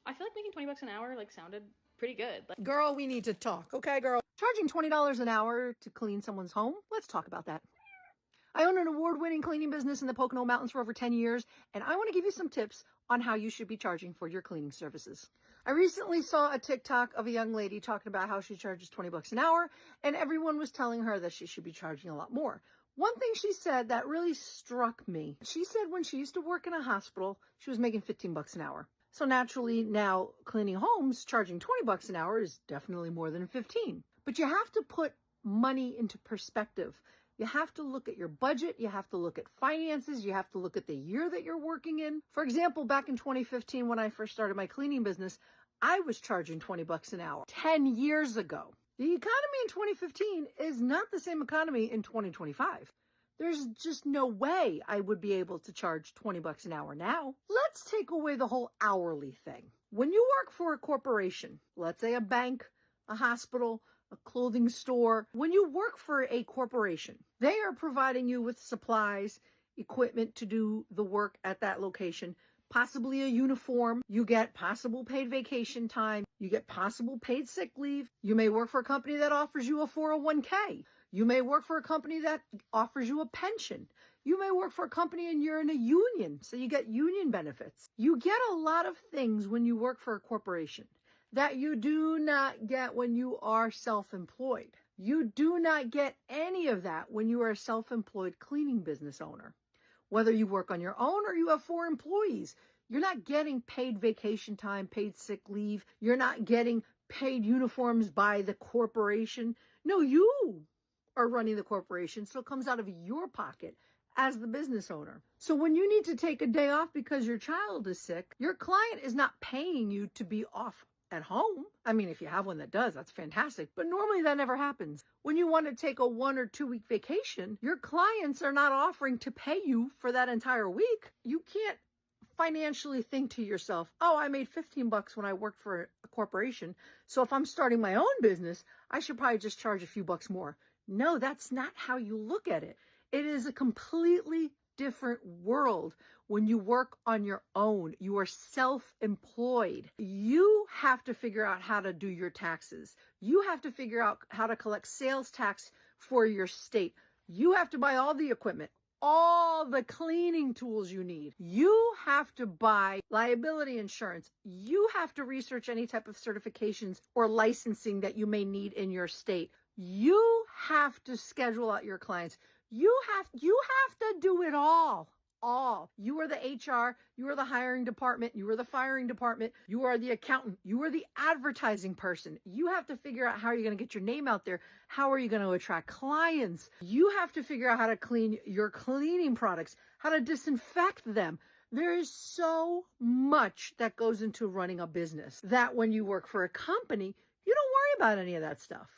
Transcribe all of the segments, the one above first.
I feel like making 20 bucks an hour like sounded pretty good. Like, girl, we need to talk. Okay, girl. Charging $20 an hour to clean someone's home? Let's talk about that. I own an award-winning cleaning business in the Pocono Mountains for over 10 years, and I want to give you some tips on how you should be charging for your cleaning services. I recently saw a TikTok of a young lady talking about how she charges 20 bucks an hour, and everyone was telling her that she should be charging a lot more. One thing she said that really struck me, she said when she used to work in a hospital, she was making 15 bucks an hour. So naturally, now cleaning homes, charging 20 bucks an hour is definitely more than 15. But you have to put money into perspective. You have to look at your budget. You have to look at finances. You have to look at the year that you're working in. For example, back in 2015, when I first started my cleaning business, I was charging 20 bucks an hour 10 years ago. The economy in 2015 is not the same economy in 2025. There's just no way I would be able to charge 20 bucks an hour now. Let's take away the whole hourly thing. When you work for a corporation, let's say a bank, a hospital, a clothing store, when you work for a corporation, they are providing you with supplies, equipment to do the work at that location, possibly a uniform. You get possible paid vacation time. You get possible paid sick leave. You may work for a company that offers you a 401k. You may work for a company that offers you a pension. You may work for a company and you're in a union, so you get union benefits. You get a lot of things when you work for a corporation that you do not get when you are self-employed. You do not get any of that when you are a self-employed cleaning business owner. Whether you work on your own or you have 4 employees, you're not getting paid vacation time, paid sick leave. You're not getting paid uniforms by the corporation. No, you are running the corporation, so it comes out of your pocket as the business owner. So when you need to take a day off because your child is sick, your client is not paying you to be off at home. I mean, if you have one that does, that's fantastic. But normally that never happens. When you want to take a 1 or 2 week vacation, your clients are not offering to pay you for that entire week. You can't financially think to yourself, oh, I made 15 bucks when I worked for a corporation. So if I'm starting my own business, I should probably just charge a few bucks more. No, that's not how you look at it. It is a completely different world when you work on your own. You are self-employed. You have to figure out how to do your taxes. You have to figure out how to collect sales tax for your state. You have to buy all the equipment, all the cleaning tools you need. You have to buy liability insurance. You have to research any type of certifications or licensing that you may need in your state. You have to schedule out your clients. You have to do it all. You are the HR, you are the hiring department, you are the firing department, you are the accountant, you are the advertising person. You have to figure out how you're going to get your name out there. How are you going to attract clients? You have to figure out how to clean your cleaning products, how to disinfect them. There is so much that goes into running a business that when you work for a company, you don't worry about any of that stuff.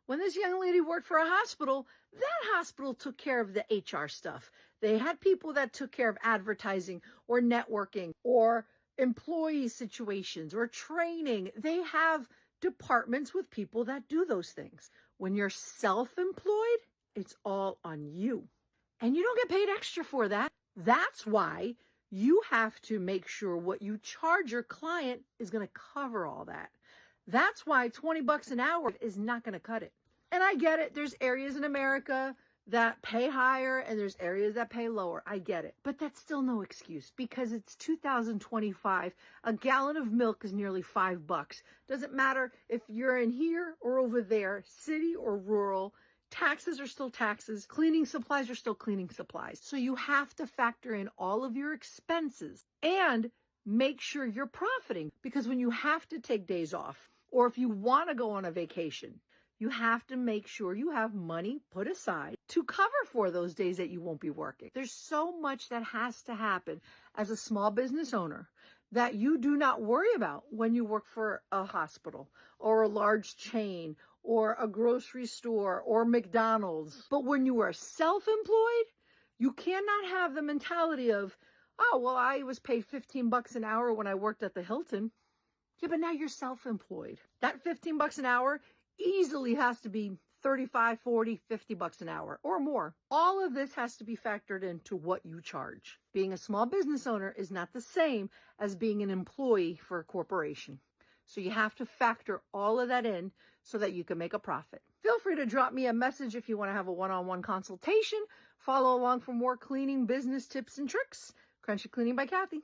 When this young lady worked for a hospital, that hospital took care of the HR stuff. They had people that took care of advertising or networking or employee situations or training. They have departments with people that do those things. When you're self-employed, it's all on you. And you don't get paid extra for that. That's why you have to make sure what you charge your client is going to cover all that. That's why 20 bucks an hour is not going to cut it. And I get it. There's areas in America that pay higher and there's areas that pay lower. I get it. But that's still no excuse because it's 2025. A gallon of milk is nearly $5. Doesn't matter if you're in here or over there, city or rural. Taxes are still taxes. Cleaning supplies are still cleaning supplies. So you have to factor in all of your expenses and make sure you're profiting, because when you have to take days off or if you want to go on a vacation, you have to make sure you have money put aside to cover for those days that you won't be working. There's so much that has to happen as a small business owner that you do not worry about when you work for a hospital or a large chain or a grocery store or McDonald's. But when you are self-employed, you cannot have the mentality of, oh, well, I was paid 15 bucks an hour when I worked at the Hilton. Yeah, but now you're self-employed. That 15 bucks an hour easily has to be 35, 40, 50 bucks an hour or more. All of this has to be factored into what you charge. Being a small business owner is not the same as being an employee for a corporation. So you have to factor all of that in so that you can make a profit. Feel free to drop me a message if you want to have a one-on-one consultation. Follow along for more cleaning business tips and tricks. Crunchy Cleaning by Kathy.